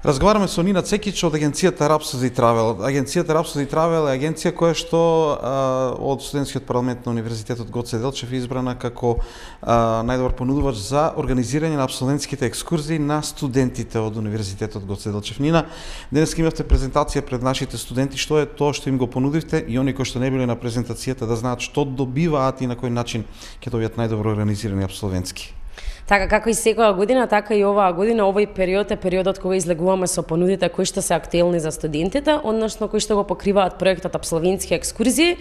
Разговараме со Нина Цекич од агенцијата Rhapsody Travel. Агенцијата Rhapsody Travel е агенција која што од студентскиот парламент на Универзитетот Гоце Делчев е избрана како најдобар понудувач за организирање на апсолвентските екскурзии на студентите од Универзитетот Гоце Делчев. Нина, денес имавте презентација пред нашите студенти, што е тоа што им го понудивте и они кои што не биле на презентацијата да знаат што добиваат и на кој начин ќе добијат најдобро организирани апсолвентски. Така како и секоја година, така и оваа година, овој период е периодот кога излегуваме со понудите кои што се актуелни за студентите, односно кои што го покриваат проектот апсолвентски екскурзии.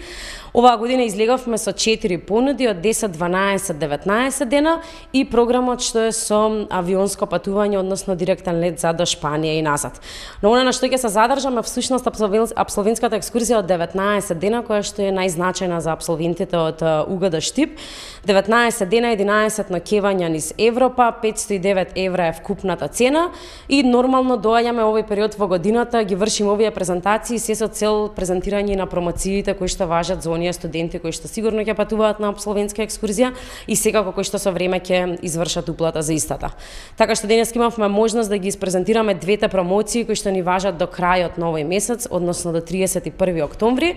Оваа година излегавме со 4 понуди од 10, 12, 19 дена и програмот што е со авионско патување, односно директен лет за до Шпанија и назад. Но она на што ќе се задржаме всушност апсолвентската екскурзија од 19 дена, која што е најзначајна за апсолвентите од УГД Штип. 19 дена, 11 ноќевања низ Европа, 509 евра е вкупната цена и нормално доаѓаме овој период во годината, ги вршиме овие презентации се со цел презентирање на промоциите кои што важат за оние студенти кои што сигурно ќе патуваат на апсолвентска екскурзија и секако кои што со време ќе извршат уплата за истата. Така што денес имавме можност да ги испрезентираме двете промоции кои што ни важат до крајот на овој месец, односно до 31 октомври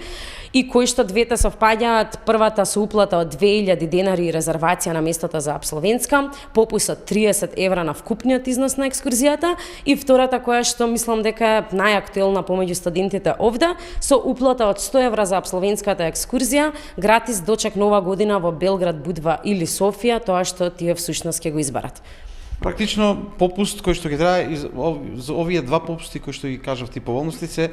и кои што двете совпаѓаат. Првата со уплата од 2000 денари и резервација на местото за апсолвентска, попуст од 30 евра на вкупниот износ на екскурзијата и втората која што мислам дека е најактуелна помеѓу студентите овде, со уплата од 100 евра за апсолвентската екскурзија, гратис дочек нова година во Белград, Будва или Софија, тоа што тие всушност ќе го изберат. Практично попуст кој што ќе трае за овие два попусти кои што ги кажавте поволности се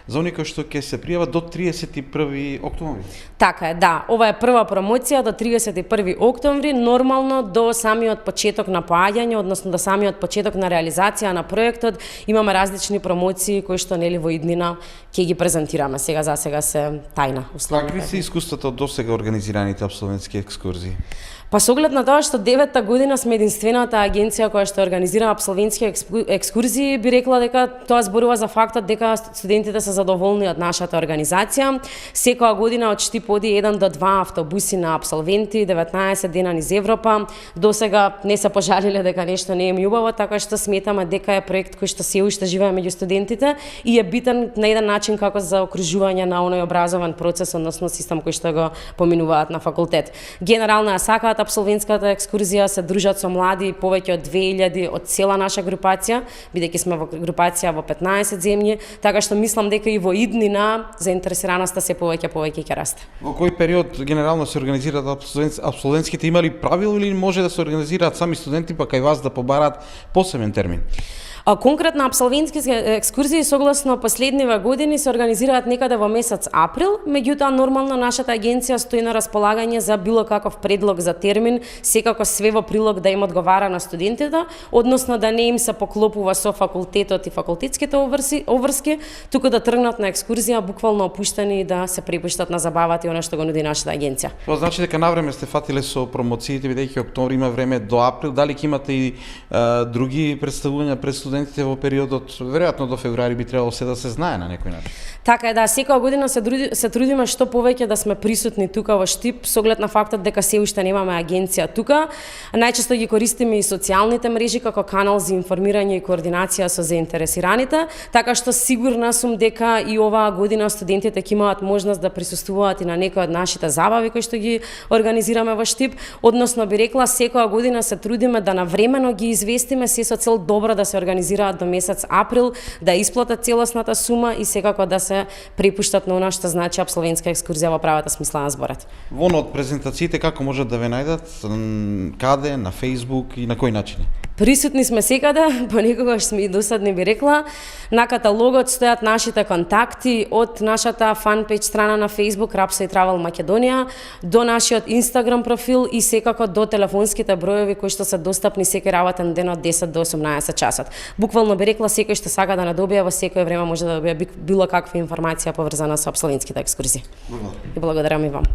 за оние кои што ќе се пријават до 31 октомври. Така е, да. Ова е прва промоција до 31 октомври, нормално до самиот почеток на поаѓање, односно до самиот почеток на реализација на проектот, имаме различни промоции кои што нели во иднина ќе ги презентираме. Сега за сега се тајна. Какви се искуствата од досега организираните апсолвентски екскурзии? Па со оглед на тоа што 9-та година сме единствената агенција која што организира апсолвентски екскурзии, би рекла дека тоа зборува за фактот дека студентите се задоволни од нашата организација. Секоја година од Штип оди 1 до 2 автобуси на апсолвенти, 19 дена низ Европа. Досега не се пожалиле дека нешто не е убаво, така што сметаме дека е проект кој што се уште живее меѓу студентите и е битен на еден начин како за окружување на оној образован процес, односно систем кој што го поминуваат на факултет. Генерално ја сакаат апсолвентската екскурзија, се дружат со млади, повеќе од 2000 од цела наша групација, бидејќи сме во групација во 15 земји, така што мислам дека и во иднина заинтересираноста се повеќе ќе расте. Во кој период генерално се организираат апсолвентските, има ли правило или може да се организираат сами студенти па кај вас да побараат посебен термин? Конкретно апсолвентски екскурзии согласно последниве години се организираат некаде во месец април, меѓутоа нормално нашата агенција стои на располагање за било каков предлог за термин, секако све во прилог да им одговара на студентите, односно да не им се поклопува со факултетот и факултетските обврски, туку да тргнат на екскурзија буквално опуштени и да се препуштат на забавата и она што го нуди нашата агенција. Тоа значи дека навреме сте фатиле со промоциите, бидејќи октомври има време до април. Дали ќе имате и други представувања пред студентите во периодот, веројатно до февруари би требало се да се знае на некој начин? Така е, да, секоја година се трудиме што повеќе да сме присутни тука во Штип, со оглед на фактот дека се уште немаме агенција тука. Најчесто ги користиме и социјалните мрежи како канал за информирање и координација со заинтересираните, така што сигурна сум дека и оваа година студентите ќе имаат можност да присуствуваат и на некои од нашите забави кои што ги организираме во Штип, односно би рекла секоја година се трудиме да навремено ги известиме се со цел добро да се организираат до месец април, да исплатат целосната сума и секако да се препуштат на она што значи апсолвентска екскурзија во правата смисла на зборот. Вон од презентациите како можат да ве најдат? Каде? На Facebook и на кој начин? Присутни сме секаде, понекогаш сме и досадни би рекла. На каталогот стојат нашите контакти од нашата фан-пејдж страна на Facebook Rhapsody Travel Македонија до нашиот Instagram профил и секако до телефонските броеви кои што се достапни секој работен ден од 10 до 18 часот. Буквално би рекла секој што сака да надобија во секое време може да добија било каква информација поврзана со апсолвентските екскурзии. И благодарам и вам.